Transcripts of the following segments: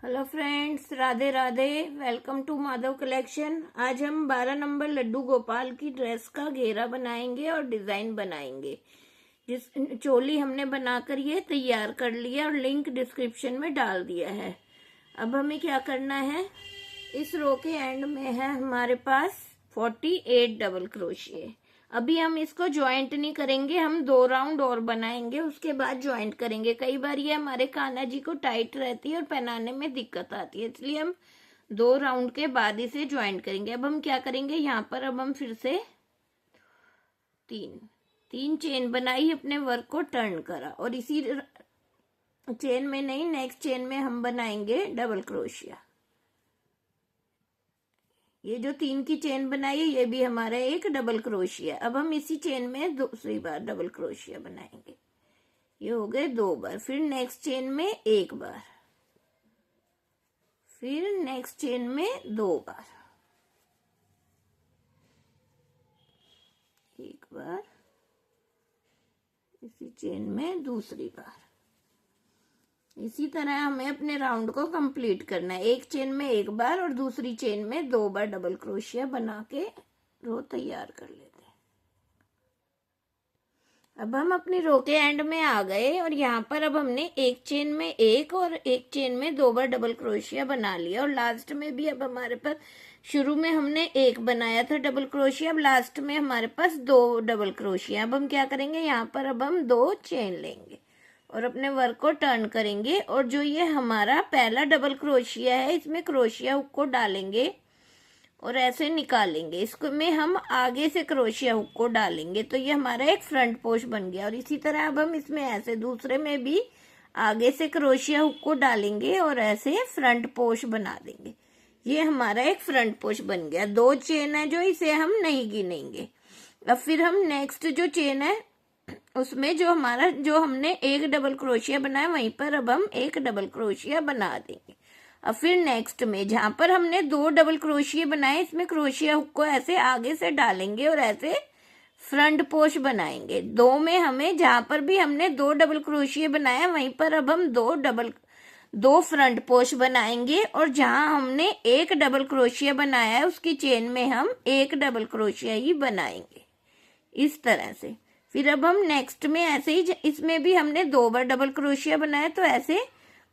Hello friends, Radhe Radhe. Welcome to Madhav collection. आज हम 12 number Laddu Gopal की ड्रेस का घेरा बनाएंगे और डिज़ाइन बनाएंगे। जिस चोली हमने बनाकर ये तैयार कर लिया और लिंक डिस्क्रिप्शन में डाल दिया है। अब हमें क्या करना है, इस रो के एंड में है हमारे पास 48 डबल क्रोशिये। अभी हम इसको ज्वाइंट नहीं करेंगे, हम 2 राउंड और बनाएंगे, उसके बाद ज्वाइंट करेंगे। कई बार ये हमारे कान्हा जी को टाइट रहती है और पहनाने में दिक्कत आती है, इसलिए हम 2 राउंड के बाद इसे ज्वाइंट करेंगे। अब हम क्या करेंगे, यहाँ पर अब हम फिर से तीन चेन बनाई, अपने वर्क को टर्न करा और इसी चेन में नहीं, नेक्स्ट चेन में हम बनाएंगे डबल क्रोशिया। ये जो 3 की चेन बनाई है ये भी हमारा एक डबल क्रोशिया। अब हम इसी चेन में दूसरी बार डबल क्रोशिया बनाएंगे। ये हो गए 2 बार। फिर नेक्स्ट चेन में 1 बार, फिर नेक्स्ट चेन में 2 बार, 1 बार, इसी चेन में दूसरी बार। इसी तरह हमें अपने राउंड को कंप्लीट करना है। एक चेन में 1 बार और दूसरी चेन में 2 बार डबल क्रोशिया बना के रो तैयार कर लेते हैं। अब हम अपनी रो के एंड में आ गए और यहाँ पर अब हमने एक चेन में 1 और एक चेन में 2 बार डबल क्रोशिया बना लिया। और लास्ट में भी अब हमारे पास, शुरू में हमने 1 बनाया था डबल क्रोशिया, अब लास्ट में हमारे पास 2 डबल क्रोशिया। अब हम क्या करेंगे, यहाँ पर अब हम 2 चेन लेंगे और अपने वर्क को टर्न करेंगे। और जो ये हमारा पहला डबल क्रोशिया है, इसमें क्रोशिया हुक को डालेंगे और ऐसे निकालेंगे। इसको में हम आगे से क्रोशिया हुक को डालेंगे, तो ये हमारा एक फ्रंट पोस्ट बन गया। और इसी तरह अब हम इसमें ऐसे दूसरे में भी आगे से क्रोशिया हुक को डालेंगे और ऐसे फ्रंट पोस्ट बना देंगे। ये हमारा एक फ्रंट पोस्ट बन गया। 2 चेन है जो, इसे हम नहीं गिनेंगे। अब फिर हम नेक्स्ट जो चेन है उसमें जो हमने 1 डबल क्रोशिया बनाया, वहीं पर अब हम 1 डबल क्रोशिया बना देंगे। अब फिर नेक्स्ट में जहां पर हमने 2 डबल क्रोशिया बनाए, इसमें क्रोशिया हुक को ऐसे आगे से डालेंगे और ऐसे फ्रंट पोस्ट बनाएंगे। 2 में हमें, जहां पर भी हमने 2 डबल क्रोशिया बनाया, वहीं पर अब हम 2 फ्रंट पोस्ट बनाएंगे। और जहां हमने 1 डबल क्रोशिया बनाया है, उसकी चेन में हम 1 डबल क्रोशिया ही बनाएंगे, इस तरह से। फिर अब हम नेक्स्ट में ऐसे ही, इसमें भी हमने 2 बार डबल क्रोशिया बनाया, तो ऐसे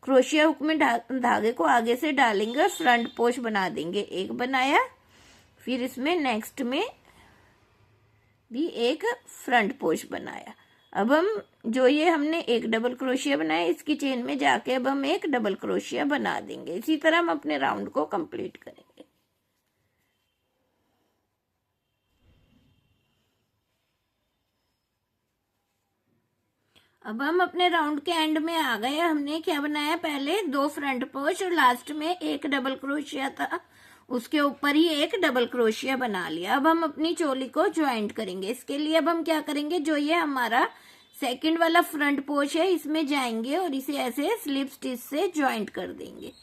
क्रोशिया हुक में धागे को आगे से डालेंगे और फ्रंट पोस्ट बना देंगे। 1 बनाया, फिर इसमें नेक्स्ट में भी 1 फ्रंट पोस्ट बनाया। अब हम जो ये हमने 1 डबल क्रोशिया बनाया, इसकी चेन में जाके अब हम 1 डबल क्रोशिया बना देंगे। इसी तरह हम अपने राउंड को कंप्लीट करेंगे। अब हम अपने राउंड के एंड में आ गए। हमने क्या बनाया, पहले 2 फ्रंट पोस्ट और लास्ट में 1 डबल क्रोशिया था, उसके ऊपर ही 1 डबल क्रोशिया बना लिया। अब हम अपनी चोली को ज्वाइंट करेंगे। इसके लिए अब हम क्या करेंगे, जो ये हमारा सेकंड वाला फ्रंट पोस्ट है, इसमें जाएंगे और इसे ऐसे स्लिप स्टिच से ज्वाइंट कर देंगे,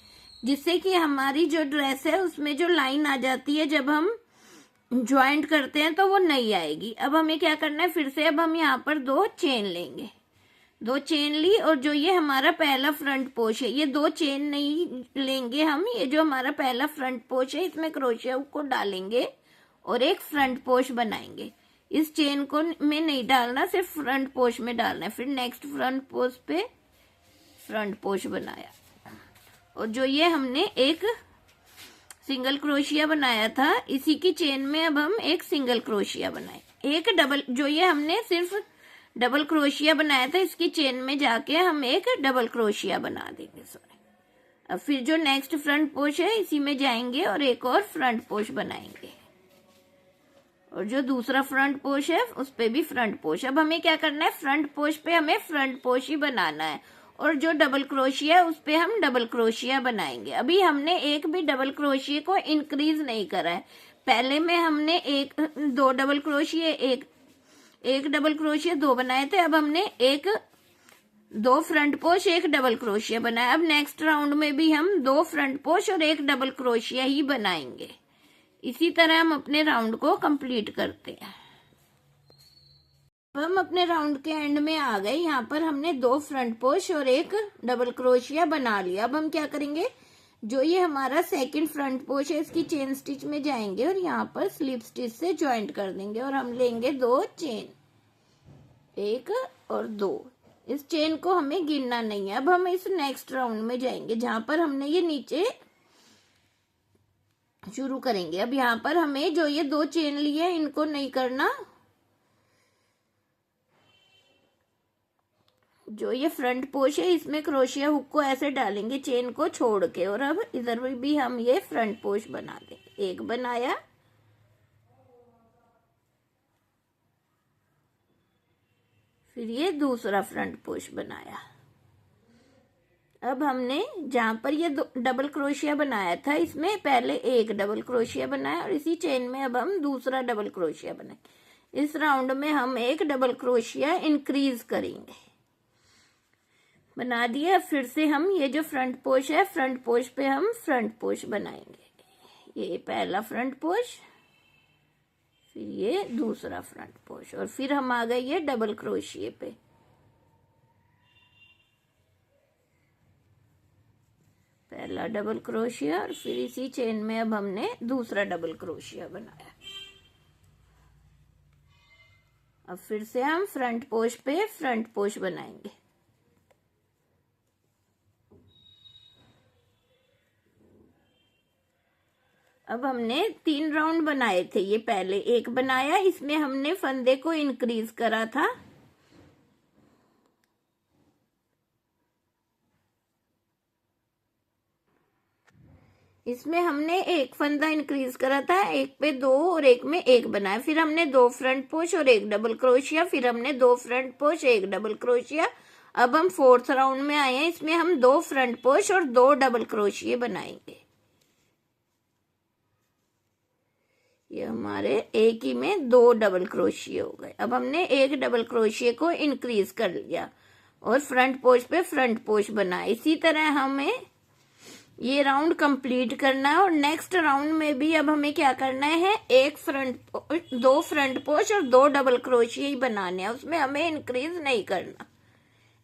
जिससे कि हमारी जो ड्रेस है उसमें जो लाइन आ जाती है, जब हम ज्वाइंट करते हैं तो वो नहीं आएगी। अब हमें क्या करना है, फिर से अब हम यहाँ पर 2 चेन लेंगे, 2 चेन ली। और जो ये हमारा पहला फ्रंट पोस्ट है, ये 2 चेन नहीं लेंगे हम, ये जो हमारा पहला फ्रंट पोस्ट है, इसमें क्रोशिया हुक को डालेंगे और एक फ्रंट पोस्ट बनाएंगे। इस चेन को में नहीं डालना, सिर्फ फ्रंट पोस्ट में डालना है। फिर नेक्स्ट फ्रंट पोस्ट पे फ्रंट पोस्ट बनाया और जो ये हमने एक सिंगल क्रोशिया बनाया था, इसी की चेन में अब हम एक सिंगल क्रोशिया बनाए। एक डबल, जो ये हमने सिर्फ डबल क्रोशिया बनाया था, इसकी चेन में जाके हम 1 डबल क्रोशिया बना देंगे। सॉरी। अब फिर जो नेक्स्ट फ्रंट पोस्ट है, इसी में जाएंगे और एक और फ्रंट पोस्ट बनाएंगे। और जो दूसरा फ्रंट पोस्ट है, उस पे भी फ्रंट पोस्ट। अब हमें क्या करना है, फ्रंट पोस्ट पे हमें फ्रंट पोस्ट ही बनाना है और जो डबल क्रोशिया है उस पे हम डबल क्रोशिया बनाएंगे। अभी हमने एक भी डबल क्रोशिया को इंक्रीज नहीं करा है। पहले में हमने 2 डबल क्रोशिया, एक डबल क्रोशिया 2 बनाए थे। अब हमने 2 फ्रंट पोस्ट, 1 डबल क्रोशिया बनाया। अब नेक्स्ट राउंड में भी हम 2 फ्रंट पोस्ट और 1 डबल क्रोशिया ही बनाएंगे। इसी तरह हम अपने राउंड को कंप्लीट करते हैं। अब हम अपने राउंड के एंड में आ गए। यहाँ पर हमने 2 फ्रंट पोस्ट और 1 डबल क्रोशिया बना लिया। अब हम क्या करेंगे, जो ये हमारा सेकंड फ्रंट पोर्च है इसकी चेन स्टिच में जाएंगे और यहाँ पर स्लिप स्टिच से ज्वाइंट कर देंगे और हम लेंगे 2 चेन, 1 और 2। इस चेन को हमें गिनना नहीं है। अब हम इस नेक्स्ट राउंड में जाएंगे जहां पर हमने ये नीचे शुरू करेंगे। अब यहाँ पर हमें जो ये 2 चेन लिए इनको नहीं करना, जो ये फ्रंट पोर्च है इसमें क्रोशिया हुक को ऐसे डालेंगे चेन को छोड़ के, और अब इधर भी हम ये फ्रंट पोर्च बना देंगे। एक बनाया, फिर ये दूसरा फ्रंट पोर्च बनाया। अब हमने जहां पर ये डबल क्रोशिया बनाया था इसमें पहले एक डबल क्रोशिया बनाया और इसी चेन में अब हम दूसरा डबल क्रोशिया बनाए। इस राउंड में हम एक डबल क्रोशिया इंक्रीज करेंगे। बना दिया। फिर से हम ये जो फ्रंट पोर्च है फ्रंट पोर्च पे हम फ्रंट पोर्च बनाएंगे। ये पहला फ्रंट पोर्च, फिर ये दूसरा फ्रंट पोर्च, और फिर हम आ गए ये डबल क्रोशिये पे। पहला डबल क्रोशिया और फिर इसी चेन में अब हमने दूसरा डबल क्रोशिया बनाया। अब फिर से हम फ्रंट पोर्च पे फ्रंट पोर्च बनाएंगे। अब हमने 3 राउंड बनाए थे, ये पहले एक बनाया, इसमें हमने फंदे को इंक्रीज करा था। इसमें हमने एक फंदा इंक्रीज करा था, एक पे 2 और एक में 1 बनाया। फिर हमने 2 फ्रंट पोर्च और 1 डबल क्रोशिया, फिर हमने 2 फ्रंट पोर्च 1 डबल क्रोशिया। अब हम 4th राउंड में आए हैं, इसमें हम 2 फ्रंट पोर्च और 2 डबल क्रोशिये बनाएंगे। ये हमारे एक ही में 2 डबल क्रोशिये हो गए। अब हमने 1 डबल क्रोशिये को इंक्रीज कर लिया और फ्रंट पोर्च पे फ्रंट पोर्च बनाया। इसी तरह हमें ये राउंड कंप्लीट करना है और नेक्स्ट राउंड में भी अब हमें क्या करना है, 2 फ्रंट पोर्च और 2 डबल क्रोशिये ही बनाने हैं, उसमें हमें इंक्रीज नहीं करना।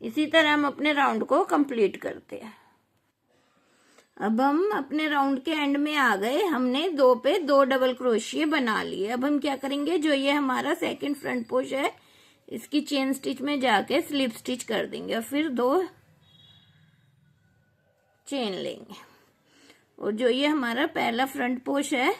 इसी तरह हम अपने राउंड को कंप्लीट करते हैं। अब हम अपने राउंड के एंड में आ गए, हमने 2 पे 2 डबल क्रोशिये बना लिए। अब हम क्या करेंगे, जो ये हमारा सेकंड फ्रंट पोर्च है इसकी चेन स्टिच में जाके स्लिप स्टिच कर देंगे और फिर 2 चेन लेंगे। और जो ये हमारा पहला फ्रंट पोर्च है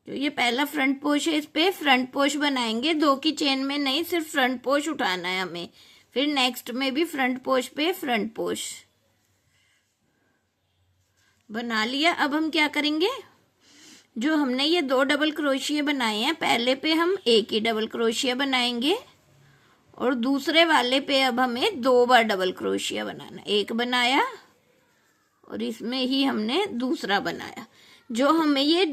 जो ये पहला फ्रंट पोर्च है इस पे फ्रंट पोर्च बनाएंगे, 2 की चेन में नहीं, सिर्फ फ्रंट पोर्च उठाना है हमें। फिर नेक्स्ट में भी फ्रंट पोर्च पे फ्रंट पोर्च बना लिया। अब हम क्या करेंगे, जो हमने ये 2 डबल क्रोशिये बनाए हैं पहले पे हम 1 ही डबल क्रोशिया बनाएंगे और दूसरे वाले पे अब हमें 2 बार डबल क्रोशिया बनाना। 1 बनाया और इसमें ही हमने दूसरा बनाया। जो हमें ये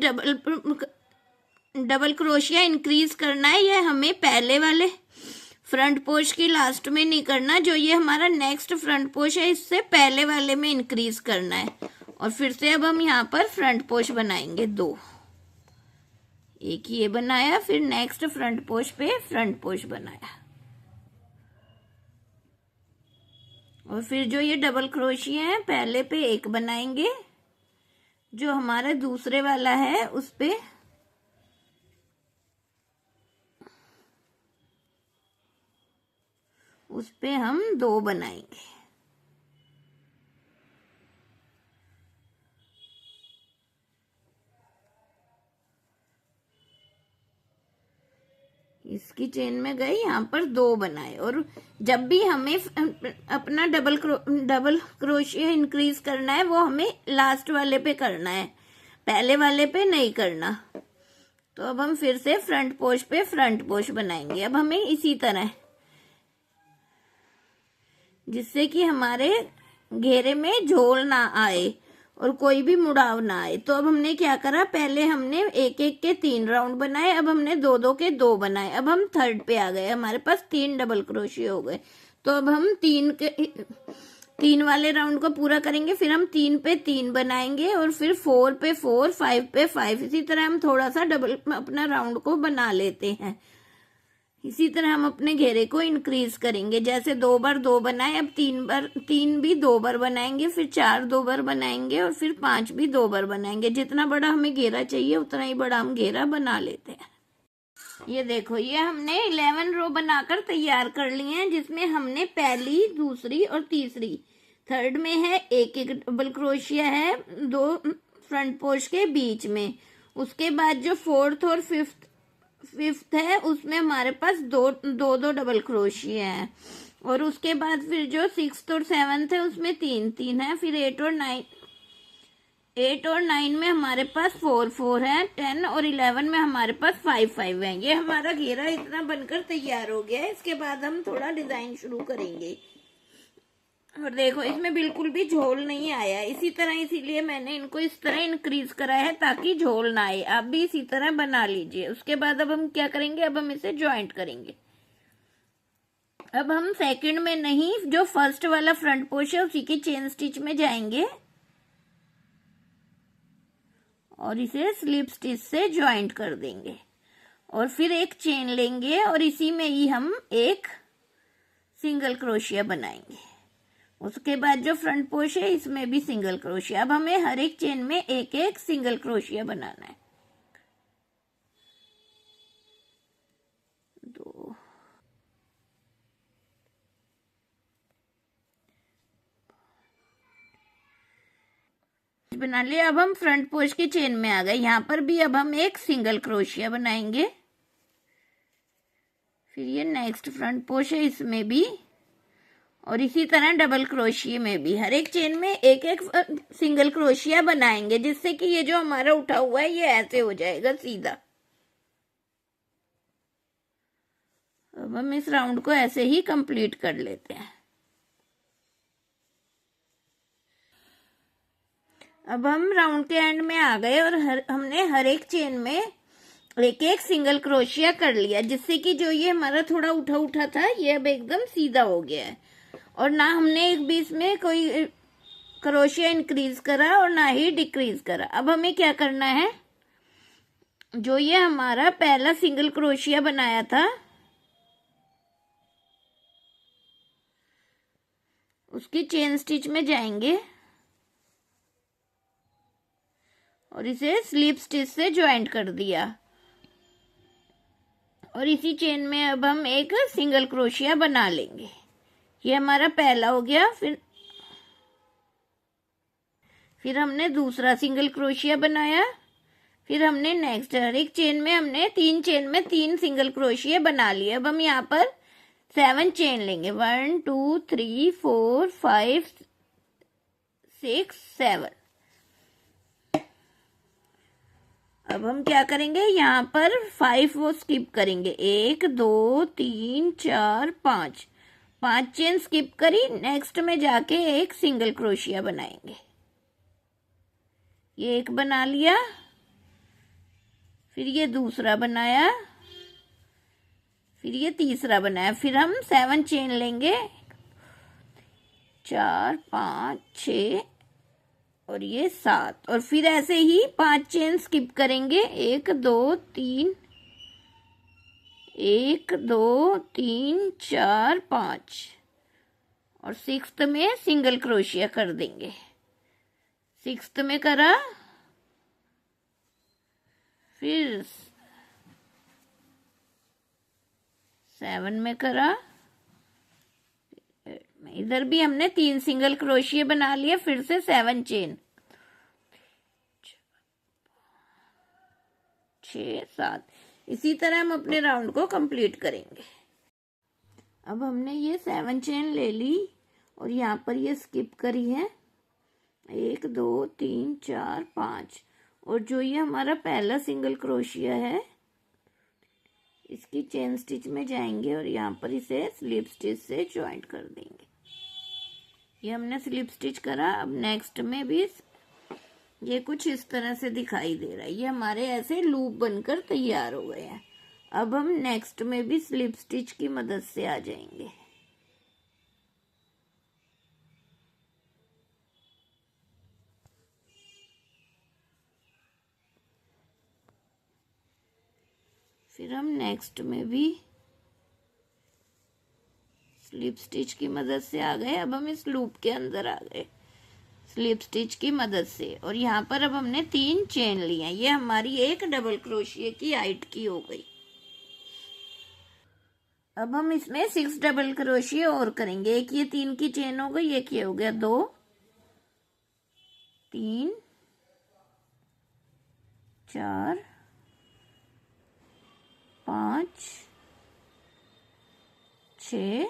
डबल क्रोशिया इंक्रीज करना है, ये हमें पहले वाले फ्रंट पोर्च की लास्ट में नहीं करना, जो ये हमारा नेक्स्ट फ्रंट पोर्च है इससे पहले वाले में इंक्रीज करना है। और फिर से अब हम यहाँ पर फ्रंट पोर्च बनाएंगे 2, 1 ये बनाया, फिर नेक्स्ट फ्रंट पोर्च पे फ्रंट पोर्च बनाया और फिर जो ये डबल क्रोशिया है पहले पे 1 बनाएंगे, जो हमारा दूसरे वाला है उस पे हम 2 बनाएंगे। इसकी चेन में गए, यहाँ पर 2 बनाए। और जब भी हमें अपना डबल क्रोशिया इंक्रीज करना है वो हमें लास्ट वाले पे करना है, पहले वाले पे नहीं करना। तो अब हम फिर से फ्रंट पोर्च पे फ्रंट पोर्च बनाएंगे। अब हमें इसी तरह, जिससे कि हमारे घेरे में झोल ना आए और कोई भी मुड़ाव ना आए। तो अब हमने क्या करा, पहले हमने 1-1 के 3 राउंड बनाए, अब हमने 2-2 के 2 बनाए। अब हम थर्ड पे आ गए, हमारे पास 3 डबल क्रोशिये हो गए। तो अब हम 3 वाले राउंड को पूरा करेंगे, फिर हम 3 पे 3 बनाएंगे और फिर 4 पे 4, 5 पे 5। इसी तरह हम थोड़ा सा डबल अपना राउंड को बना लेते हैं। इसी तरह हम अपने घेरे को इंक्रीज करेंगे। जैसे 2 बार 2 बनाए, अब 3 भी 2 बार बनाएंगे, फिर 4 2 बार बनाएंगे और फिर 5 भी 2 बार बनाएंगे। जितना बड़ा हमें घेरा चाहिए उतना ही बड़ा हम घेरा बना लेते हैं। ये देखो, ये हमने 11 रो बनाकर तैयार कर लिए हैं, जिसमें हमने पहली, दूसरी और तीसरी, थर्ड में है एक एक डबल क्रोशिया है 2 फ्रंट पोस्ट के बीच में। उसके बाद जो फोर्थ और फिफ्थ है उसमें हमारे पास दो डबल क्रोशिया है। और उसके बाद फिर जो 6th और 7th है उसमें 3 है। फिर 8 और 9 में हमारे पास 4 है। 10 और 11 में हमारे पास 5 है। ये हमारा घेरा इतना बनकर तैयार हो गया है। इसके बाद हम थोड़ा डिजाइन शुरू करेंगे। और देखो, इसमें बिल्कुल भी झोल नहीं आया, इसी तरह, इसीलिए मैंने इनको इस तरह इंक्रीज करा है ताकि झोल ना आए। आप भी इसी तरह बना लीजिए। उसके बाद अब हम क्या करेंगे, अब हम इसे ज्वाइंट करेंगे। अब हम सेकंड में नहीं, जो फर्स्ट वाला फ्रंट पोर्शन है उसी की चेन स्टिच में जाएंगे और इसे स्लिप स्टिच से ज्वाइंट कर देंगे और फिर एक चेन लेंगे और इसी में ही हम एक सिंगल क्रोशिया बनाएंगे। उसके बाद जो फ्रंट पोर्शन है इसमें भी सिंगल क्रोशिया। अब हमें हर एक चेन में एक एक सिंगल क्रोशिया बनाना है। 2 बना लिया। अब हम फ्रंट पोस्ट की चेन में आ गए। यहाँ पर भी अब हम एक सिंगल क्रोशिया बनाएंगे। फिर ये नेक्स्ट फ्रंट पोस्ट है, इसमें भी, और इसी तरह डबल क्रोशिया में भी हर एक चेन में एक एक सिंगल क्रोशिया बनाएंगे, जिससे कि ये जो हमारा उठा हुआ है ये ऐसे हो जाएगा सीधा। अब हम इस राउंड को ऐसे ही कंप्लीट कर लेते हैं। अब हम राउंड के एंड में आ गए और हमने हर एक चेन में एक एक सिंगल क्रोशिया कर लिया, जिससे कि जो ये हमारा थोड़ा उठा था ये अब एकदम सीधा हो गया है। और ना हमने एक बीच में कोई क्रोशिया इंक्रीज करा और ना ही डिक्रीज करा। अब हमें क्या करना है, जो ये हमारा पहला सिंगल क्रोशिया बनाया था उसकी चेन स्टिच में जाएंगे और इसे स्लिप स्टिच से ज्वाइंट कर दिया और इसी चेन में अब हम एक सिंगल क्रोशिया बना लेंगे। ये हमारा पहला हो गया। फिर हमने दूसरा सिंगल क्रोशिया बनाया। फिर हमने नेक्स्ट हर एक चेन में हमने 3 चेन में 3 सिंगल क्रोशिया बना लिए। अब हम यहाँ पर 7 चेन लेंगे। 1 2 3 4 5 6 7। अब हम क्या करेंगे, यहाँ पर 5 वो स्किप करेंगे। 1 2 3 4 5 चेन स्किप करी। नेक्स्ट में जाके एक सिंगल क्रोशिया बनाएंगे। ये एक बना लिया, फिर ये दूसरा बनाया, फिर ये तीसरा बनाया। फिर हम 7 चेन लेंगे, 4 5 6 और ये 7, और फिर ऐसे ही 5 चेन स्किप करेंगे। 1 2 3 1 2 3 4 5 और 6th में सिंगल क्रोशिया कर देंगे। 6th में करा, फिर 7 में करा, इधर भी हमने 3 सिंगल क्रोशिया बना लिए। फिर से 7 चेन, 6 7। इसी तरह हम अपने राउंड को कंप्लीट करेंगे। अब हमने ये 7 चेन ले ली और यहाँ पर ये स्किप करी है। 1 2 3 4 5 और जो ये हमारा पहला सिंगल क्रोशिया है इसकी चेन स्टिच में जाएंगे और यहाँ पर इसे स्लिप स्टिच से ज्वाइंट कर देंगे। ये हमने स्लिप स्टिच करा। अब नेक्स्ट में भी ये कुछ इस तरह से दिखाई दे रहा है। ये हमारे ऐसे लूप बनकर तैयार हो गए हैं। अब हम नेक्स्ट में भी स्लिप स्टिच की मदद से आ जाएंगे। फिर हम नेक्स्ट में भी स्लिप स्टिच की मदद से आ गए। अब हम इस लूप के अंदर आ गए स्लिप स्टिच की मदद से, और यहाँ पर अब हमने 3 चेन लिए। ये हमारी एक डबल क्रोशिया की हाइट की हो गई। अब हम इसमें 6 डबल क्रोशिया और करेंगे। एक ये 3 की चेन हो गई, एक ये हो गया 2 3 4 5 6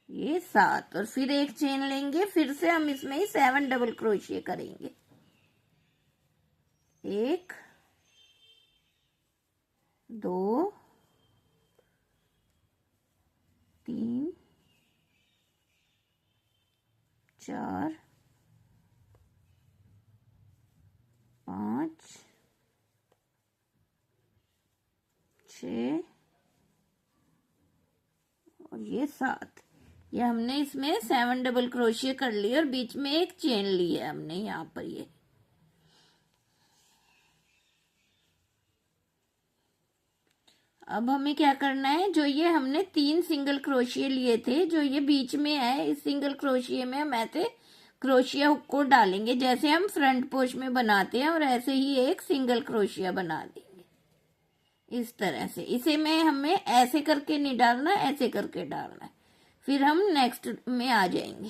ये 7, और फिर एक चेन लेंगे। फिर से हम इसमें ही 7 डबल क्रोशिया करेंगे। 1 2 3 4 5 6 और ये 7। ये हमने इसमें 7 डबल क्रोशिया कर लिए और बीच में एक चेन ली है हमने यहाँ पर। ये अब हमें क्या करना है, जो ये हमने 3 सिंगल क्रोशिया लिए थे, जो ये बीच में है, इस सिंगल क्रोशिया में हम ऐसे क्रोशिया हुक को डालेंगे जैसे हम फ्रंट पोस्ट में बनाते हैं, और ऐसे ही एक सिंगल क्रोशिया बना देंगे इस तरह से। इसे में हमें ऐसे करके नहीं डालना, ऐसे करके डालना है। फिर हम नेक्स्ट में आ जाएंगे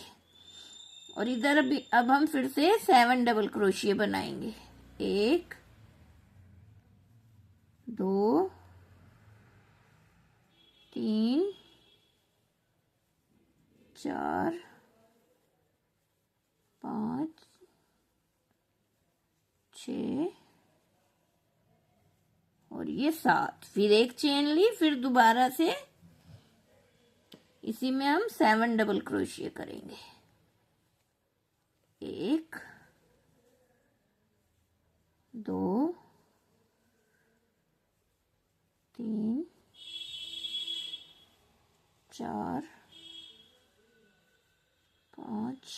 और इधर भी अब हम फिर से 7 डबल क्रोशिया बनाएंगे। 1 2 3 4 5 6 और ये 7। फिर एक चेन ली, फिर दोबारा से इसी में हम 7 डबल क्रोशिया करेंगे। 1 2 3 4 5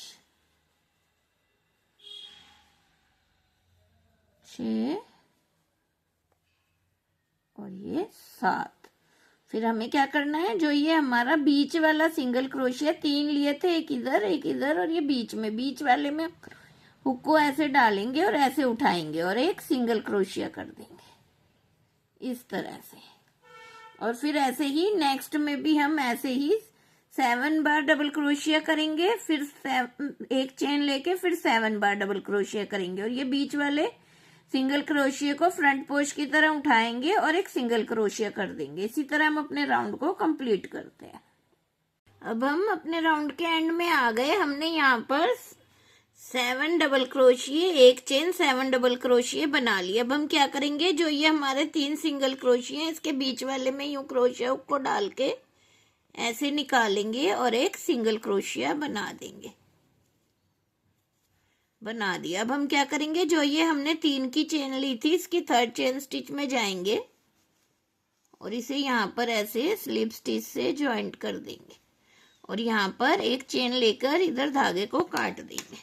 6 और ये 7। फिर हमें क्या करना है, जो ये हमारा बीच वाला सिंगल क्रोशिया 3 लिए थे, एक इधर और ये बीच वाले में हुक को ऐसे डालेंगे और ऐसे उठाएंगे और एक सिंगल क्रोशिया कर देंगे इस तरह से। और फिर ऐसे ही नेक्स्ट में भी हम ऐसे ही 7 बार डबल क्रोशिया करेंगे। फिर एक चेन लेके फिर 7 बार डबल क्रोशिया करेंगे, और ये बीच वाले सिंगल क्रोशिया को फ्रंट पोस्ट की तरह उठाएंगे और एक सिंगल क्रोशिया कर देंगे। इसी तरह हम अपने राउंड को कंप्लीट करते हैं। अब हम अपने राउंड के एंड में आ गए। हमने यहाँ पर 7 डबल क्रोशिया, एक चेन, 7 डबल क्रोशिया बना लिया। अब हम क्या करेंगे, जो ये हमारे 3 सिंगल क्रोशिया हैं, इसके बीच वाले में यूं क्रोशिया को डाल के ऐसे निकालेंगे और एक सिंगल क्रोशिया बना देंगे। बना दिया। अब हम क्या करेंगे, जो ये हमने 3 की चेन ली थी, इसकी 3rd चेन स्टिच में जाएंगे और इसे यहाँ पर ऐसे स्लिप स्टिच से ज्वाइंट कर देंगे और यहाँ पर एक चेन लेकर इधर धागे को काट देंगे।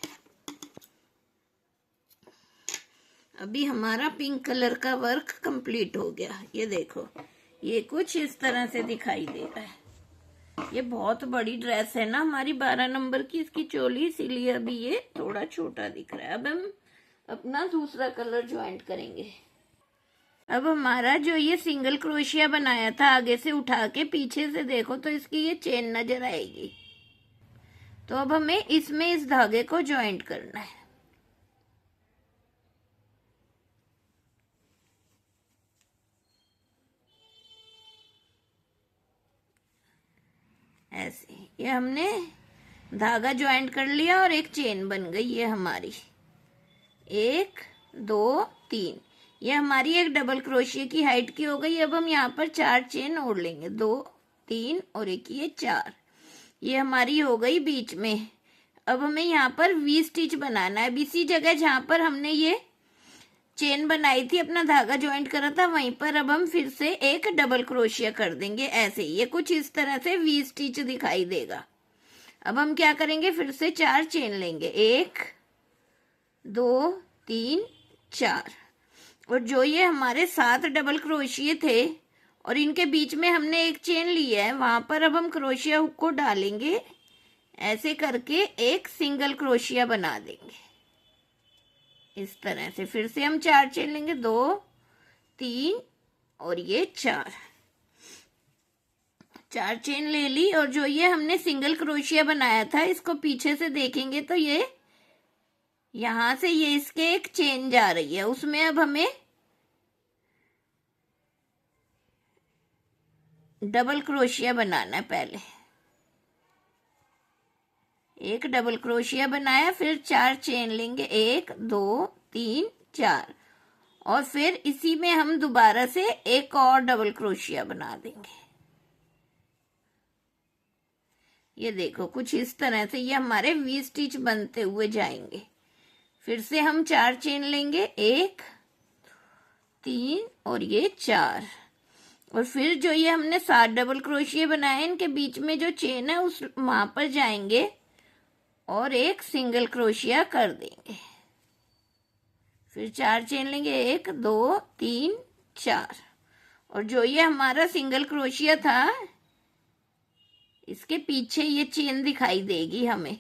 अभी हमारा पिंक कलर का वर्क कंप्लीट हो गया। ये देखो, ये कुछ इस तरह से दिखाई दे रहा है। ये बहुत बड़ी ड्रेस है ना हमारी 12 नंबर की, इसकी चोली, इसीलिए अभी ये थोड़ा छोटा दिख रहा है। अब हम अपना दूसरा कलर ज्वाइंट करेंगे। अब हमारा जो ये सिंगल क्रोशिया बनाया था, आगे से उठा के पीछे से देखो तो इसकी ये चेन नजर आएगी। तो अब हमें इसमें इस धागे को ज्वाइंट करना है। ऐसे ये हमने धागा ज्वाइंट कर लिया और एक चेन बन गई। ये हमारी 1 2 3, ये हमारी एक डबल क्रोशिया की हाइट की हो गई। अब हम यहाँ पर 4 चेन ओढ़ लेंगे, 2 3 और एक ये 4। ये हमारी हो गई बीच में। अब हमें यहाँ पर वी स्टिच बनाना है। इसी जगह जहाँ पर हमने ये चेन बनाई थी, अपना धागा ज्वाइंट करा था, वहीं पर अब हम फिर से एक डबल क्रोशिया कर देंगे। ऐसे ये कुछ इस तरह से वी स्टिच दिखाई देगा। अब हम क्या करेंगे, फिर से 4 चेन लेंगे, 1 2 3 4, और जो ये हमारे 7 डबल क्रोशिये थे और इनके बीच में हमने एक चेन लिया है, वहां पर अब हम क्रोशिया हुक को डालेंगे, ऐसे करके एक सिंगल क्रोशिया बना देंगे इस तरह से। फिर से हम 4 चेन लेंगे, 2 3 और ये 4 चेन ले ली। और जो ये हमने सिंगल क्रोशिया बनाया था, इसको पीछे से देखेंगे तो ये यहां से ये इसके एक चेन जा रही है, उसमें अब हमें डबल क्रोशिया बनाना है। पहले एक डबल क्रोशिया बनाया, फिर 4 चेन लेंगे, 1 2 3 4 और फिर इसी में हम दोबारा से एक और डबल क्रोशिया बना देंगे। ये देखो कुछ इस तरह से ये हमारे वी स्टिच बनते हुए जाएंगे। फिर से हम 4 चेन लेंगे, 1 3 और ये 4 और फिर जो ये हमने 7 डबल क्रोशिया बनाए, इनके बीच में जो चेन है उस वहां पर जाएंगे और एक सिंगल क्रोशिया कर देंगे। फिर 4 चेन लेंगे, 1 2 3 4 और जो ये हमारा सिंगल क्रोशिया था, इसके पीछे ये चेन दिखाई देगी हमें।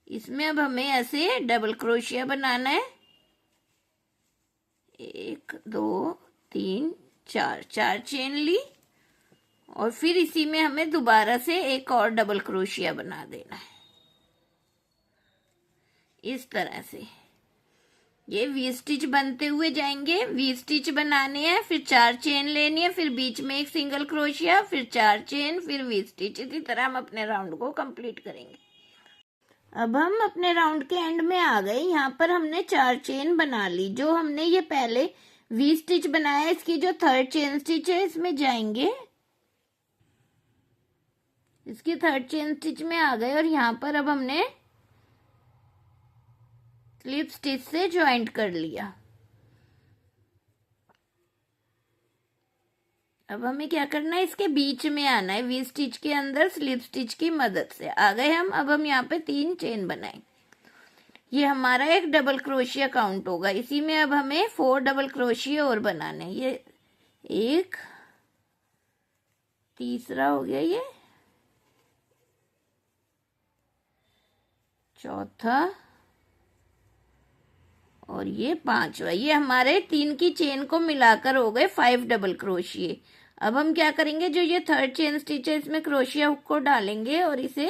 इसमें अब हमें ऐसे डबल क्रोशिया बनाना है, 1 2 3 4 चेन ली और फिर इसी में हमें दोबारा से एक और डबल क्रोशिया बना देना है इस तरह से। ये वी स्टिच बनते हुए जाएंगे। वी स्टिच बनाने हैं, फिर 4 चेन लेनी है, फिर बीच में एक सिंगल क्रोशिया, फिर 4 चेन, फिर वी स्टिच। इसी तरह हम अपने राउंड को कंप्लीट करेंगे। अब हम अपने राउंड के एंड में आ गए। यहाँ पर हमने 4 चेन बना ली। जो हमने ये पहले वी स्टिच बनाया, इसकी जो 3rd चेन स्टिच है इसमें जाएंगे, इसकी 3rd चेन स्टिच में आ गए और यहाँ पर अब हमने स्लिप स्टिच से ज्वाइंट कर लिया। अब हमें क्या करना है, इसके बीच में आना है, वी स्टिच के अंदर स्लिप स्टिच की मदद से आ गए हम। अब हम यहाँ पे 3 चेन बनाएंगे। ये हमारा एक डबल क्रोशिया काउंट होगा। इसी में अब हमें 4 डबल क्रोशिया और बनाने हैं। ये एक, तीसरा हो गया, ये चौथा और ये 5वां। ये हमारे 3 की चेन को मिलाकर हो गए 5 डबल क्रोशिये। अब हम क्या करेंगे, जो ये 3rd चेन स्टिच है इसमें क्रोशिया हुक को डालेंगे और इसे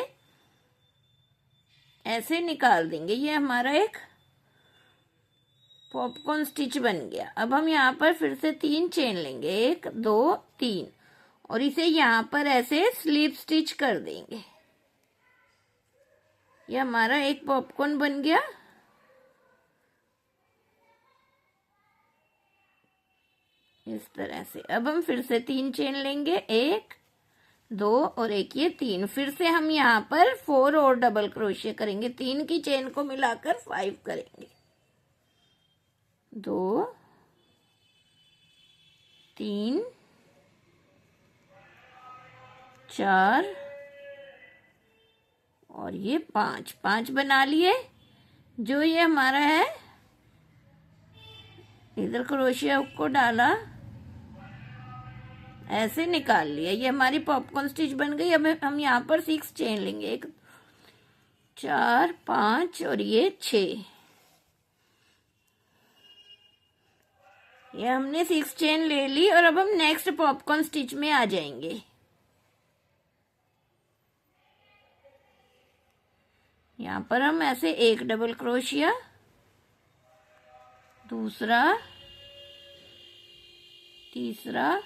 ऐसे निकाल देंगे। ये हमारा एक पॉपकॉर्न स्टिच बन गया। अब हम यहाँ पर फिर से 3 चेन लेंगे, 1 2 3 और इसे यहाँ पर ऐसे स्लिप स्टिच कर देंगे। ये हमारा एक पॉपकॉर्न बन गया। इस तरह से अब हम फिर से 3 चेन लेंगे, 1 2 और एक ये 3। फिर से हम यहाँ पर 4 और डबल क्रोशिया करेंगे। 3 की चेन को मिलाकर 5 करेंगे, 2 3 4 और ये 5 बना लिए। जो ये हमारा है, इधर क्रोशिया हुक को डाला, ऐसे निकाल लिया। ये हमारी पॉपकॉर्न स्टिच बन गई। अब हम यहाँ पर 6 चेन लेंगे, 1 4 5 और ये 6। ये हमने 6 चेन ले ली और अब हम नेक्स्ट पॉपकॉर्न स्टिच में आ जाएंगे। यहाँ पर हम ऐसे एक डबल क्रोशिया, दूसरा, तीसरा,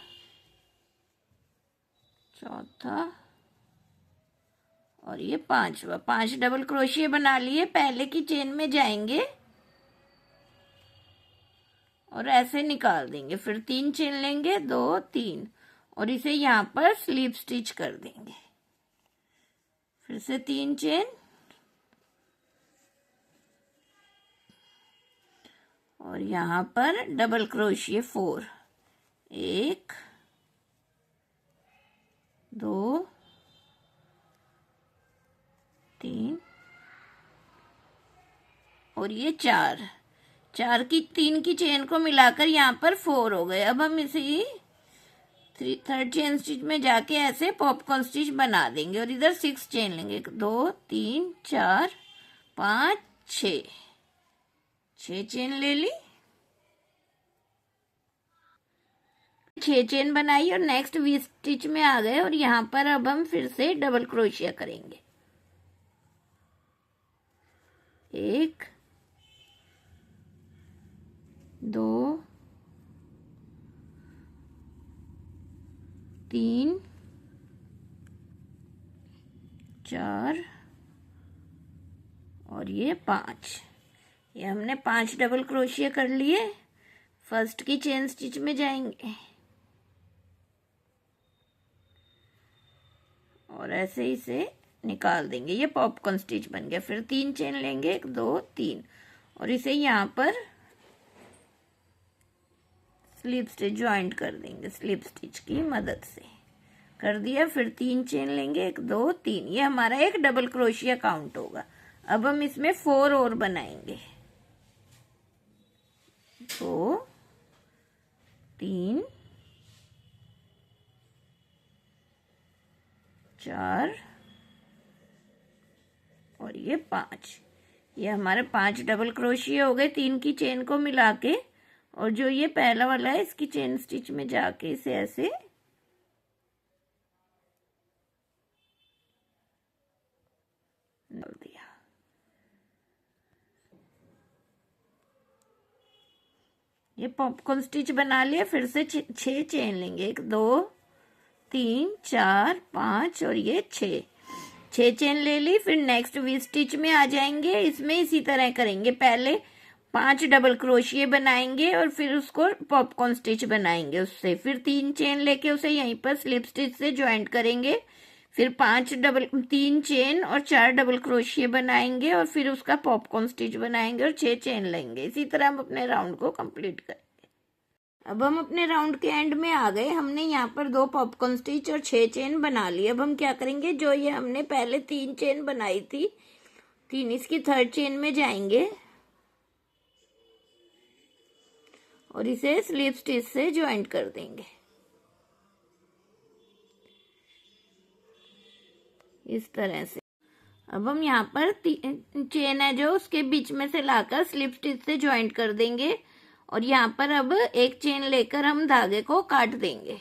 चौथा और ये 5वां। 5 डबल क्रोशिया बना लिए। पहले की चेन में जाएंगे और ऐसे निकाल देंगे। फिर 3 चेन लेंगे, 2 3 और इसे यहाँ पर स्लिप स्टिच कर देंगे। फिर से 3 चेन और यहाँ पर डबल क्रोशिया 4, 1 2 3 और ये 4, 4 की 3 की चेन को मिलाकर यहाँ पर 4 हो गए। अब हम इसी थर्ड चेन स्टिच में जाके ऐसे पॉपकॉर्न स्टिच बना देंगे और इधर 6 चेन लेंगे। 1 2 3 4 5 6, 6 चेन ले ली, 6 चेन बनाई और नेक्स्ट वी स्टिच में आ गए और यहाँ पर अब हम फिर से डबल क्रोशिया करेंगे। 1 2 3 4 और ये 5। ये हमने 5 डबल क्रोशिया कर लिए। फर्स्ट की चेन स्टिच में जाएंगे और ऐसे ही से निकाल देंगे। ये पॉपकॉर्न स्टिच बन गया। फिर 3 चेन लेंगे, 1 2 3 और इसे यहाँ पर स्लिप स्टिच ज्वाइंट कर देंगे स्लिप स्टिच की मदद से। कर दिया। फिर 3 चेन लेंगे, 1 2 3। ये हमारा एक डबल क्रोशिया काउंट होगा। अब हम इसमें 4 और बनाएंगे। 2 3 4 और ये 5। ये हमारे 5 डबल क्रोशिया हो गए 3 की चेन को मिला के। और जो ये पहला वाला है इसकी चेन स्टिच में जाके इसे ऐसे डाल दिया। ये पॉपकॉर्न स्टिच बना लिया। फिर से 6 चेन लेंगे, 1 2 3 4 5 और ये 6 चेन ले ली। फिर नेक्स्ट वी स्टिच में आ जाएंगे। इसमें इसी तरह करेंगे। पहले 5 डबल क्रोशिये बनाएंगे और फिर उसको पॉपकॉर्न स्टिच बनाएंगे उससे। फिर 3 चेन लेके उसे यहीं पर स्लिप स्टिच से ज्वाइंट करेंगे। फिर 3 चेन और 4 डबल क्रोशिये बनाएंगे और फिर उसका पॉपकॉर्न स्टिच बनाएंगे और 6 चेन लेंगे। इसी तरह हम अपने राउंड को कंप्लीट करेंगे। अब हम अपने राउंड के एंड में आ गए। हमने यहाँ पर 2 पॉपकॉर्न स्टिच और 6 चेन बना ली। अब हम क्या करेंगे, जो ये हमने पहले 3 चेन बनाई थी, 3 इसकी थर्ड चेन में जाएंगे और इसे स्लिप स्टिच से ज्वाइंट कर देंगे इस तरह से। अब हम यहाँ पर चेन है जो उसके बीच में से लाकर स्लिप स्टिच से ज्वाइंट कर देंगे और यहाँ पर अब एक चेन लेकर हम धागे को काट देंगे।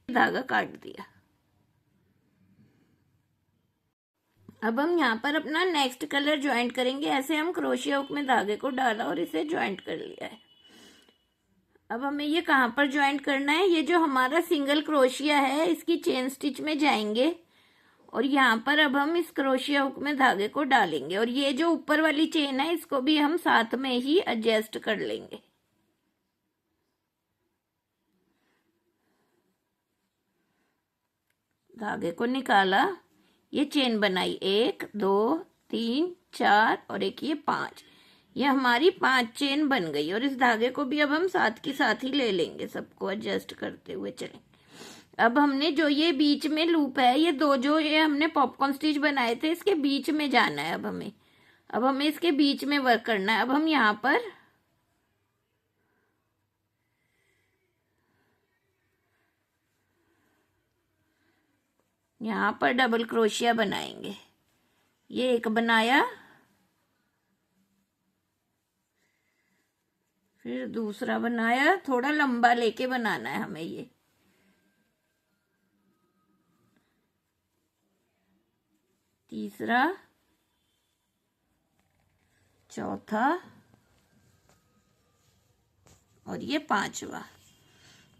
धागा काट दिया। अब हम यहाँ पर अपना नेक्स्ट कलर ज्वाइंट करेंगे। ऐसे हम क्रोशिया हुक में धागे को डाला और इसे ज्वाइंट कर लिया है। अब हमें ये कहाँ पर ज्वाइंट करना है, ये जो हमारा सिंगल क्रोशिया है इसकी चेन स्टिच में जाएंगे और यहाँ पर अब हम इस क्रोशिया हुक में धागे को डालेंगे और ये जो ऊपर वाली चेन है इसको भी हम साथ में ही एडजस्ट कर लेंगे। धागे को निकाला, ये चेन बनाई, 1 2 3 4 और एक ये 5। ये हमारी 5 चेन बन गई और इस धागे को भी अब हम साथ की साथ ही ले लेंगे, सबको एडजस्ट करते हुए चलेंगे। अब हमने जो ये बीच में लूप है, ये 2 जो ये हमने पॉपकॉर्न स्टिच बनाए थे इसके बीच में जाना है। अब हमें इसके बीच में वर्क करना है। अब हम यहाँ पर डबल क्रोशिया बनाएंगे। ये एक बनाया, फिर दूसरा बनाया। थोड़ा लंबा लेके बनाना है हमें ये। तीसरा, चौथा और ये 5वां।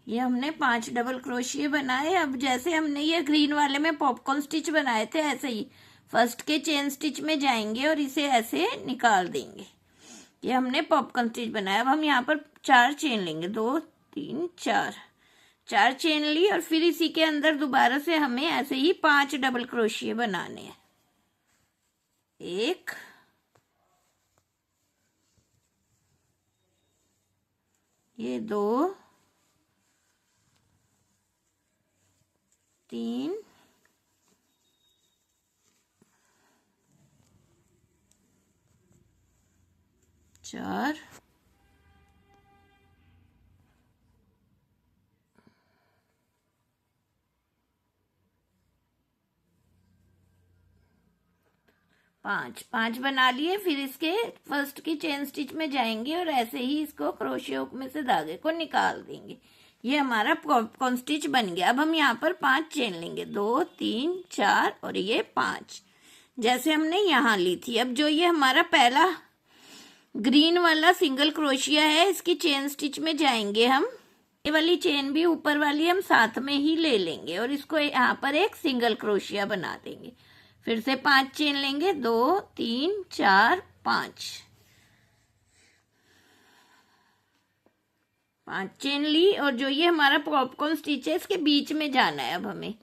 ये हमने 5 डबल क्रोशिये बनाए। अब जैसे हमने ये ग्रीन वाले में पॉपकॉर्न स्टिच बनाए थे ऐसे ही फर्स्ट के चेन स्टिच में जाएंगे और इसे ऐसे निकाल देंगे। ये हमने पॉपकॉर्न स्टिच बनाया। अब हम यहाँ पर 4 चेन लेंगे, 2 3 4 चेन ली और फिर इसी के अंदर दोबारा से हमें ऐसे ही 5 डबल क्रोशिये बनाने हैं। 1 ये 2 3 4, 5 बना लिए। फिर इसके फर्स्ट की चेन स्टिच में जाएंगे और ऐसे ही इसको क्रोशिया हुक में से धागे को निकाल देंगे। ये हमारा पॉपकॉर्न स्टिच बन गया। अब हम यहाँ पर 5 चेन लेंगे, 2, 3, 4 और ये 5, जैसे हमने यहाँ ली थी। अब जो ये हमारा पहला ग्रीन वाला सिंगल क्रोशिया है, इसकी चेन स्टिच में जाएंगे हम। ये वाली चेन भी ऊपर वाली हम साथ में ही ले लेंगे और इसको यहाँ पर एक सिंगल क्रोशिया बना देंगे। फिर से 5 चेन लेंगे, 2, 3, 4, 5 चेन ली। और जो ये हमारा पॉपकॉर्न स्टिच है, इसके बीच में जाना है अब हमें,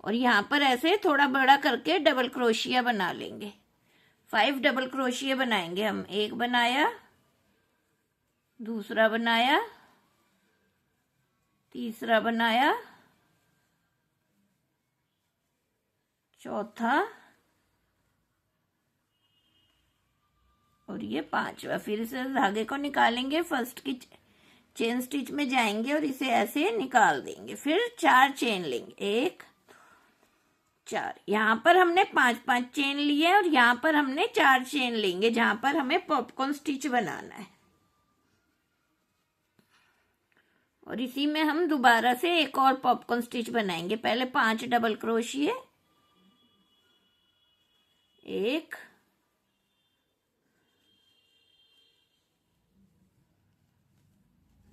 और यहाँ पर ऐसे थोड़ा बड़ा करके डबल क्रोशिया बना लेंगे। 5 डबल क्रोशिया बनाएंगे हम। एक बनाया, दूसरा बनाया, तीसरा बनाया, चौथा और ये 5वां। फिर इसे धागे को निकालेंगे, फर्स्ट की चेन स्टिच में जाएंगे और इसे ऐसे निकाल देंगे। फिर 4 चेन लेंगे, 1, 4। यहाँ पर हमने 5 चेन लिए और यहाँ पर हमने 4 चेन लेंगे जहां पर हमें पॉपकॉर्न स्टिच बनाना है। और इसी में हम दोबारा से एक और पॉपकॉर्न स्टिच बनाएंगे। पहले 5 डबल क्रोशिये, 1,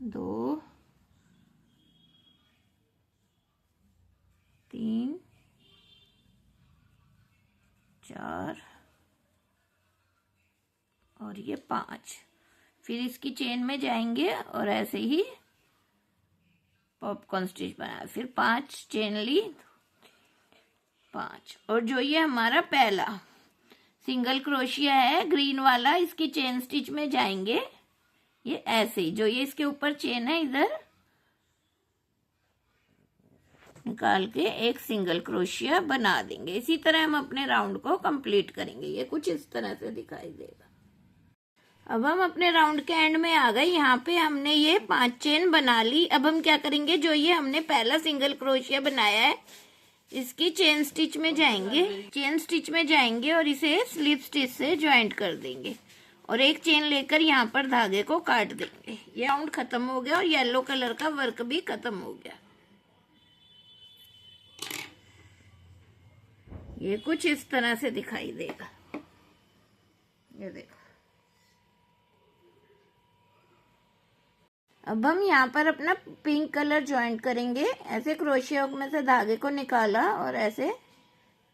2, 3, 4 और ये 5। फिर इसकी चेन में जाएंगे और ऐसे ही पॉपकॉर्न स्टिच बनाया। फिर 5 चेन ली, 5। और जो ये हमारा पहला सिंगल क्रोशिया है ग्रीन वाला, इसकी चेन स्टिच में जाएंगे। ये ऐसे ही जो ये इसके ऊपर चेन है, इधर निकाल के एक सिंगल क्रोशिया बना देंगे। इसी तरह हम अपने राउंड को कंप्लीट करेंगे। ये कुछ इस तरह से दिखाई देगा। अब हम अपने राउंड के एंड में आ गए। यहाँ पे हमने ये 5 चेन बना ली। अब हम क्या करेंगे, जो ये हमने पहला सिंगल क्रोशिया बनाया है, इसकी चेन स्टिच में जाएंगे। चेन स्टिच में जाएंगे और इसे स्लिप स्टिच से ज्वाइंट कर देंगे और एक चेन लेकर यहाँ पर धागे को काट देंगे। ये राउंड खत्म हो गया और येलो कलर का वर्क भी खत्म हो गया। ये कुछ इस तरह से दिखाई देगा। ये देखो। अब हम यहाँ पर अपना पिंक कलर ज्वाइंट करेंगे। ऐसे क्रोशिया हुक में से धागे को निकाला और ऐसे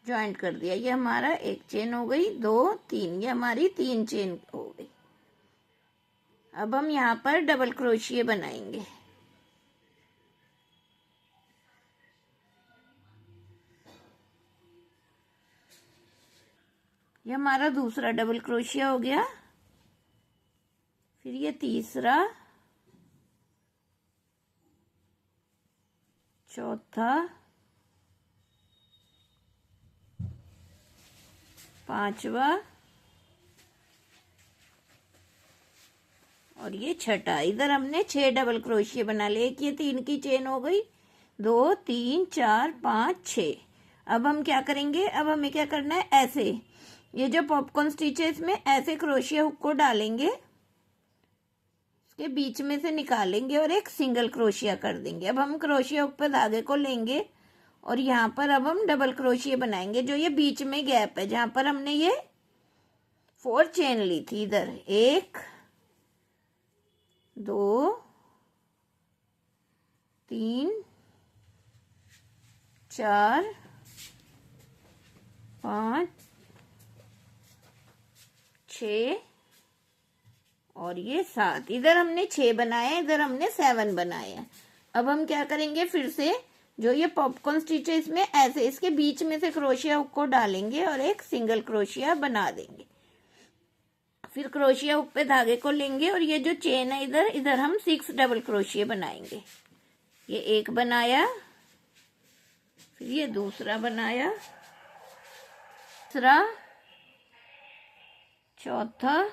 ज्वाइंट कर दिया। ये हमारा एक चेन हो गई, 2, 3, ये हमारी 3 चेन हो गई। अब हम यहाँ पर डबल क्रोशिया बनाएंगे। ये हमारा दूसरा डबल क्रोशिया हो गया। फिर ये तीसरा, चौथा, 5वां और ये छठा। इधर हमने 6 डबल क्रोशिया बना लिए। एक ये 3 की चेन हो गई, 2, 3, 4, 5, 6। अब हम क्या करेंगे, अब हमें क्या करना है, ऐसे ये जो पॉपकॉर्न स्टिच है इसमें ऐसे क्रोशिया हुक को डालेंगे, इसके बीच में से निकालेंगे और एक सिंगल क्रोशिया कर देंगे। अब हम क्रोशिया हुक पर धागे को लेंगे और यहाँ पर अब हम डबल क्रोशिया बनाएंगे। जो ये बीच में गैप है जहां पर हमने ये 4 चेन ली थी, इधर 1, 2, 3, 4, 5, 6 और ये 7। इधर हमने 6 बनाए, इधर हमने 7 बनाए हैं। अब हम क्या करेंगे, फिर से जो ये पॉपकॉर्न स्टिच है इसमें ऐसे इसके बीच में से क्रोशिया हुक को डालेंगे और एक सिंगल क्रोशिया बना देंगे। फिर क्रोशिया हुक पे धागे को लेंगे और ये जो चेन है इधर, इधर हम 6 डबल क्रोशिया बनाएंगे। ये एक बनाया, फिर ये दूसरा बनाया, तीसरा, चौथा,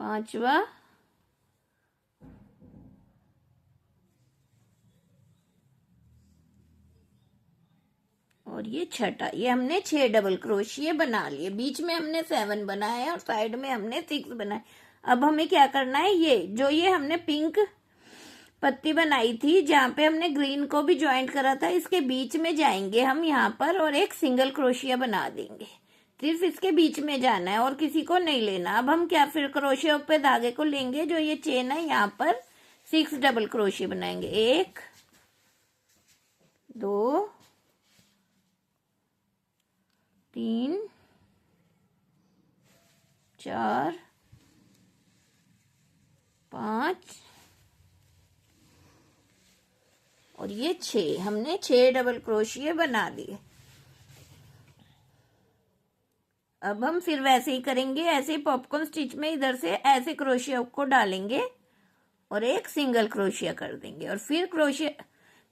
5वां, और ये छठा। ये हमने 6 डबल क्रोशिया बना लिए। बीच में हमने 7 बनाए और साइड में हमने 6 बनाए। अब हमें क्या करना है, ये हमने पिंक पत्ती बनाई थी जहाँ पे हमने ग्रीन को भी ज्वाइंट करा था, इसके बीच में जाएंगे हम यहाँ पर और एक सिंगल क्रोशिया बना देंगे। सिर्फ इसके बीच में जाना है और किसी को नहीं लेना। अब हम क्या, फिर क्रोशिया पे धागे को लेंगे, जो ये चेन है यहाँ पर 6 डबल क्रोशिया बनाएंगे। 1 2 3 4 5 और ये 6। हमने 6 डबल क्रोशिया बना दिए। अब हम फिर वैसे ही करेंगे, ऐसे ही पॉपकॉर्न स्टिच में इधर से ऐसे क्रोशिया को डालेंगे और एक सिंगल क्रोशिया कर देंगे और फिर क्रोशिया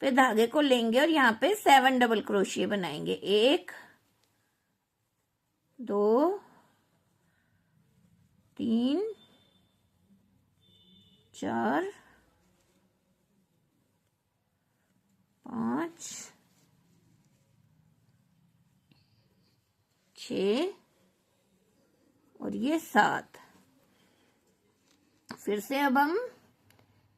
पे धागे को लेंगे और यहाँ पे 7 डबल क्रोशिया बनाएंगे। 1 2 3 4 5 6 और ये 7। फिर से अब हम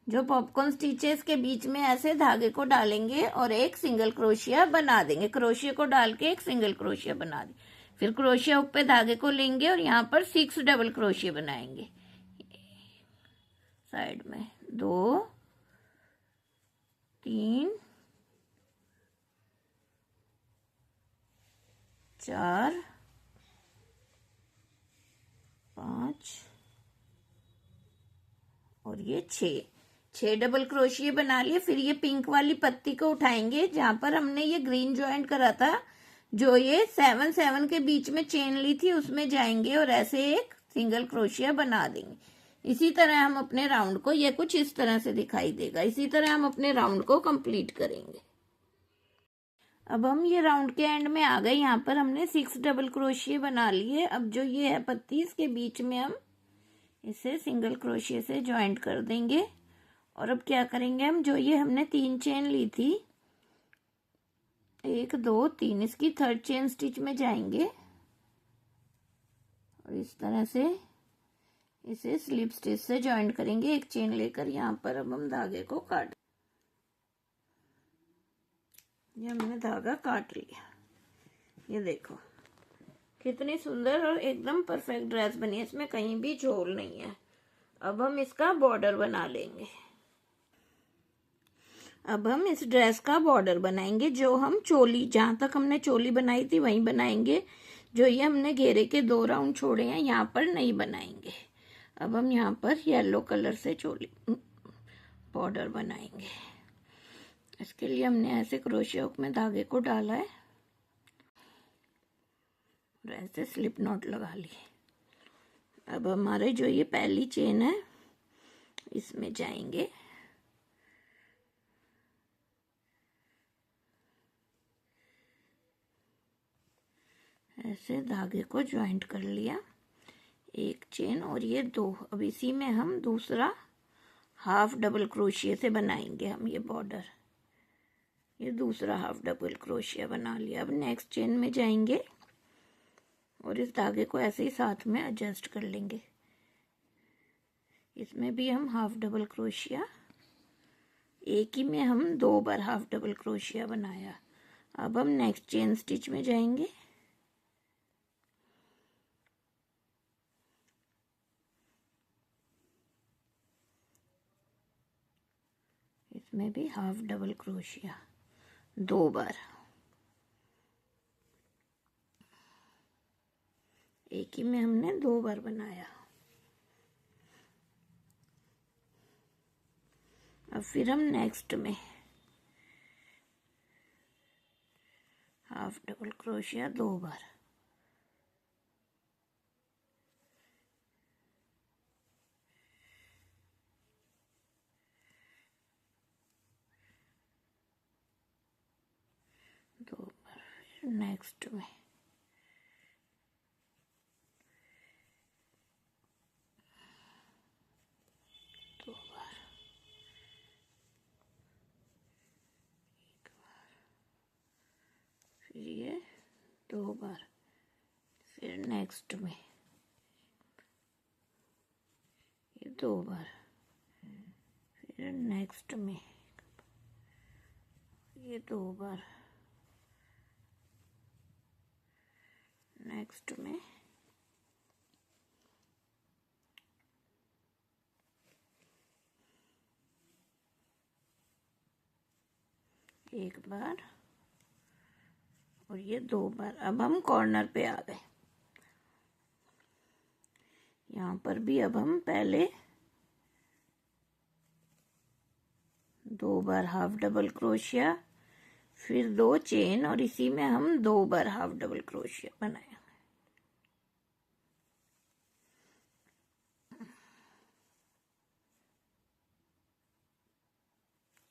जो पॉपकॉर्न स्टिचेस के बीच में ऐसे धागे को डालेंगे और एक सिंगल क्रोशिया बना देंगे। क्रोशिया को डाल के एक सिंगल क्रोशिया बना देंगे। फिर क्रोशिया पे धागे को लेंगे और यहाँ पर 6 डबल क्रोशिया बनाएंगे। साइड में 2 3 4 5 और ये 6 डबल क्रोशिया बना लिए। फिर ये पिंक वाली पत्ती को उठाएंगे जहां पर हमने ये ग्रीन ज्वाइंट करा था, जो ये 7 के बीच में चेन ली थी, उसमें जाएंगे और ऐसे एक सिंगल क्रोशिया बना देंगे। इसी तरह हम अपने राउंड को, ये कुछ इस तरह से दिखाई देगा, इसी तरह हम अपने राउंड को कंप्लीट करेंगे। अब हम ये राउंड के एंड में आ गए। यहाँ पर हमने 6 डबल क्रोशिया बना लिए। अब जो ये है पत्ती, इसके बीच में हम इसे सिंगल क्रोशिया से ज्वाइंट कर देंगे। और अब क्या करेंगे हम, जो ये हमने 3 चेन ली थी, 1 2 3, इसकी 3rd चेन स्टिच में जाएंगे और इस तरह से इसे स्लिप स्टिच से ज्वाइंट करेंगे। एक चेन लेकर यहाँ पर अब हम धागे को काट, ये हमने धागा काट लिया। ये देखो कितनी सुंदर और एकदम परफेक्ट ड्रेस बनी है, इसमें कहीं भी झोल नहीं है। अब हम इसका बॉर्डर बना लेंगे। अब हम इस ड्रेस का बॉर्डर बनाएंगे। जो हम चोली, जहां तक हमने चोली बनाई थी वहीं बनाएंगे। जो ये हमने घेरे के 2 राउंड छोड़े हैं, यहाँ पर नहीं बनाएंगे। अब हम यहाँ पर येलो कलर से चोली बॉर्डर बनाएंगे। इसके लिए हमने ऐसे क्रोशिया हुक में धागे को डाला है और ऐसे स्लिप नॉट लगा ली। अब हमारे जो ये पहली चेन है, इसमें जाएंगे, ऐसे धागे को ज्वाइंट कर लिया, एक चेन और ये 2। अब इसी में हम दूसरा हाफ डबल क्रोशिया से बनाएंगे हम ये बॉर्डर। ये दूसरा हाफ डबल क्रोशिया बना लिया। अब नेक्स्ट चेन में जाएंगे और इस धागे को ऐसे ही साथ में एडजस्ट कर लेंगे। इसमें भी हम हाफ डबल क्रोशिया, एक ही में हम 2 बार हाफ डबल क्रोशिया बनाया। अब हम नेक्स्ट चेन स्टिच में जाएंगे, इसमें भी हाफ डबल क्रोशिया 2 बार, एक ही में हमने 2 बार बनाया। अब फिर हम नेक्स्ट में हाफ डबल क्रोशिया 2 बार, नेक्स्ट में 2 बार, फिर नेक्स्ट में ये 2 बार, फिर नेक्स्ट में ये 2 बार, नेक्स्ट में एक बार और ये 2 बार। अब हम कॉर्नर पे आ गए। यहाँ पर भी अब हम पहले 2 बार हाफ डबल क्रोशिया, फिर 2 चेन और इसी में हम 2 बार हाफ डबल क्रोशिया बनाए।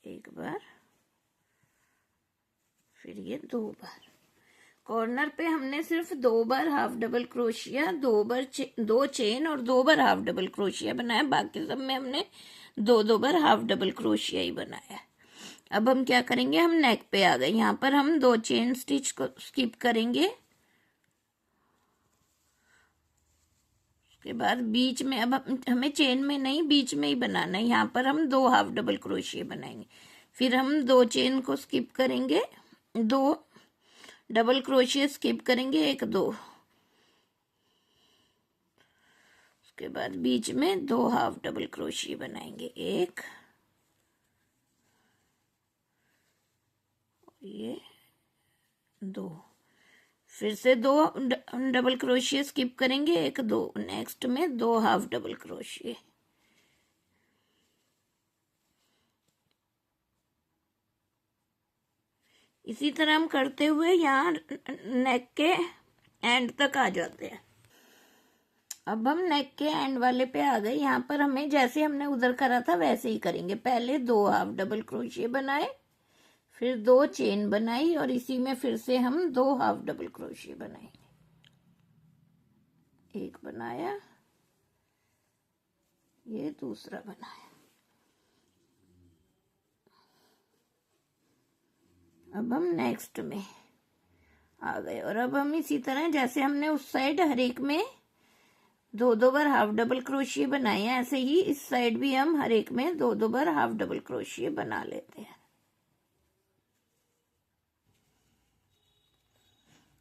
एक बार, फिर ये 2 बार। कॉर्नर पे हमने सिर्फ 2 बार हाफ डबल क्रोशिया, 2 चेन और 2 बार हाफ डबल क्रोशिया बनाया। बाकी सब में हमने 2 बार हाफ डबल क्रोशिया ही बनाया। अब हम क्या करेंगे, हम नेक पे आ गए। यहाँ पर हम 2 चेन स्टिच को स्किप करेंगे। उसके बाद बीच में, अब हमें चेन में नहीं, बीच में ही बनाना है। यहाँ पर हम 2 हाफ डबल क्रोशिया बनाएंगे। फिर हम 2 चेन को स्किप करेंगे, 2 डबल क्रोशिया स्किप करेंगे, 1 2। उसके बाद बीच में 2 हाफ डबल क्रोशिया बनाएंगे, 1 ये 2। फिर से 2 डबल क्रोशिया स्किप करेंगे, 1 2। नेक्स्ट में 2 हाफ डबल क्रोशिया। इसी तरह हम करते हुए यहाँ नेक के एंड तक आ जाते हैं। अब हम नेक के एंड वाले पे आ गए। यहाँ पर हमें जैसे हमने उधर करा था वैसे ही करेंगे। पहले 2 हाफ डबल क्रोशिया बनाए, फिर 2 चेन बनाई और इसी में फिर से हम 2 हाफ डबल क्रोशिया बनाएंगे। 1 बनाया, ये दूसरा बनाया। अब हम नेक्स्ट में आ गए और अब हम इसी तरह जैसे हमने उस साइड हर एक में 2 बार हाफ डबल क्रोशिया बनाए हैं, ऐसे ही इस साइड भी हम हर एक में 2 बार हाफ डबल क्रोशिया बना लेते हैं।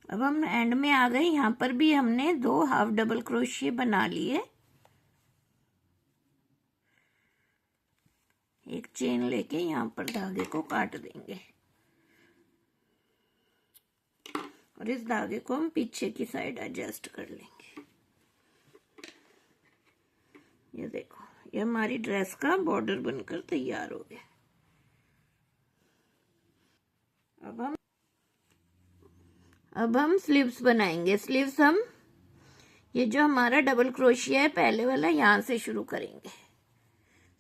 अब हम एंड में आ गए। यहाँ पर भी हमने 2 हाफ डबल क्रोशिया बना लिए। एक चेन लेके यहाँ पर धागे को काट देंगे और इस धागे को हम पीछे की साइड एडजस्ट कर लेंगे। ये देखो, ये हमारी ड्रेस का बॉर्डर बनकर तैयार हो गया। अब हम स्लीव्स बनाएंगे। स्लीव्स हम ये जो हमारा डबल क्रोशिया है पहले वाला, यहाँ से शुरू करेंगे।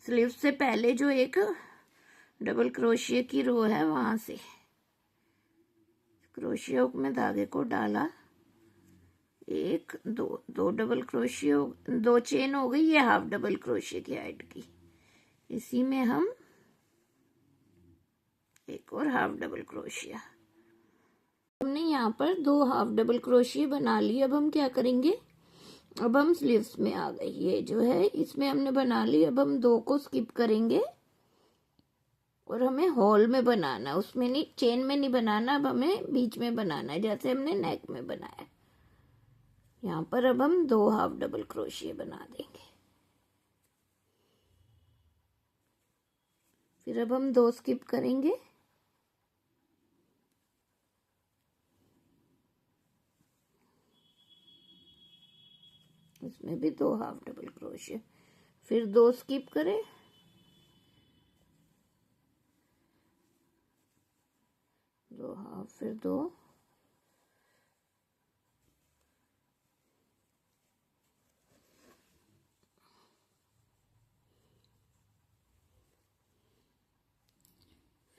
स्लीव्स से पहले जो एक डबल क्रोशिया की रो है वहां से क्रोशिया हुक में धागे को डाला, 1 2 डबल क्रोशिया, 2 चेन हो गई। ये हाफ डबल क्रोशिया की हाइट की, इसी में हम एक और हाफ डबल क्रोशिया। हमने यहाँ पर 2 हाफ डबल क्रोशिया बना ली। अब हम क्या करेंगे, अब हम स्लीव्स में आ गए। ये जो है इसमें हमने बना ली। अब हम 2 को स्किप करेंगे और हमें हॉल में बनाना, उसमें नहीं, चेन में नहीं बनाना। अब हमें बीच में बनाना है जैसे हमने नेक में बनाया। यहाँ पर अब हम 2 हाफ डबल क्रोशिया बना देंगे। फिर अब हम 2 स्किप करेंगे, इसमें भी 2 हाफ डबल क्रोशिया। फिर 2 स्किप करें, 2 हाफ, फिर 2,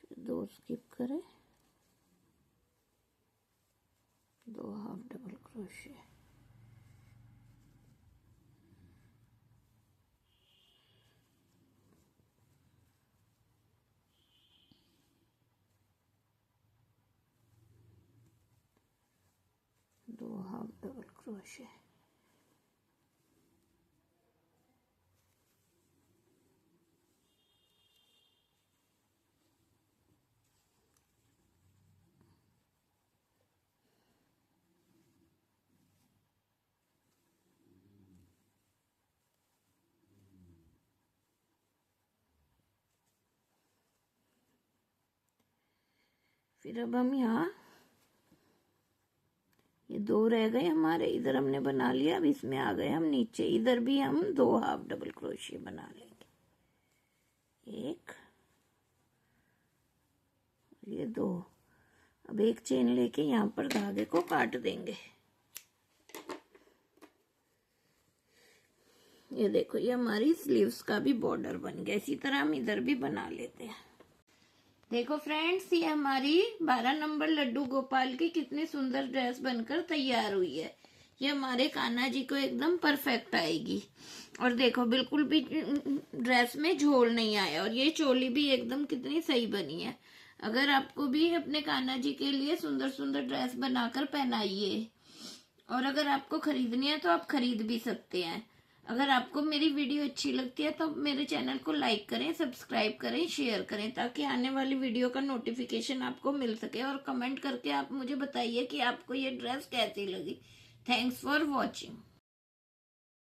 फिर 2 स्किप करें, 2 half double crochet. 2 half double crochet. फिर अब हम यहाँ ये 2 रह गए हमारे, इधर हमने बना लिया। अब इसमें आ गए हम नीचे, इधर भी हम 2 हाफ डबल क्रोशिया बना लेंगे, 1 ये 2। अब एक चेन लेके यहाँ पर धागे को काट देंगे। ये देखो, ये हमारी स्लीव्स का भी बॉर्डर बन गया। इसी तरह हम इधर भी बना लेते हैं। देखो फ्रेंड्स, ये हमारी 12 नंबर लड्डू गोपाल की कितनी सुंदर ड्रेस बनकर तैयार हुई है। ये हमारे कान्हा जी को एकदम परफेक्ट आएगी। और देखो, बिल्कुल भी ड्रेस में झोल नहीं आया। और ये चोली भी एकदम कितनी सही बनी है। अगर आपको भी अपने कान्हा जी के लिए सुंदर सुंदर ड्रेस बनाकर पहनाइए। और अगर आपको खरीदनी है तो आप खरीद भी सकते हैं। अगर आपको मेरी वीडियो अच्छी लगती है तो मेरे चैनल को लाइक करें, सब्सक्राइब करें, शेयर करें, ताकि आने वाली वीडियो का नोटिफिकेशन आपको मिल सके। और कमेंट करके आप मुझे बताइए कि आपको ये ड्रेस कैसी लगी। Thanks for watching.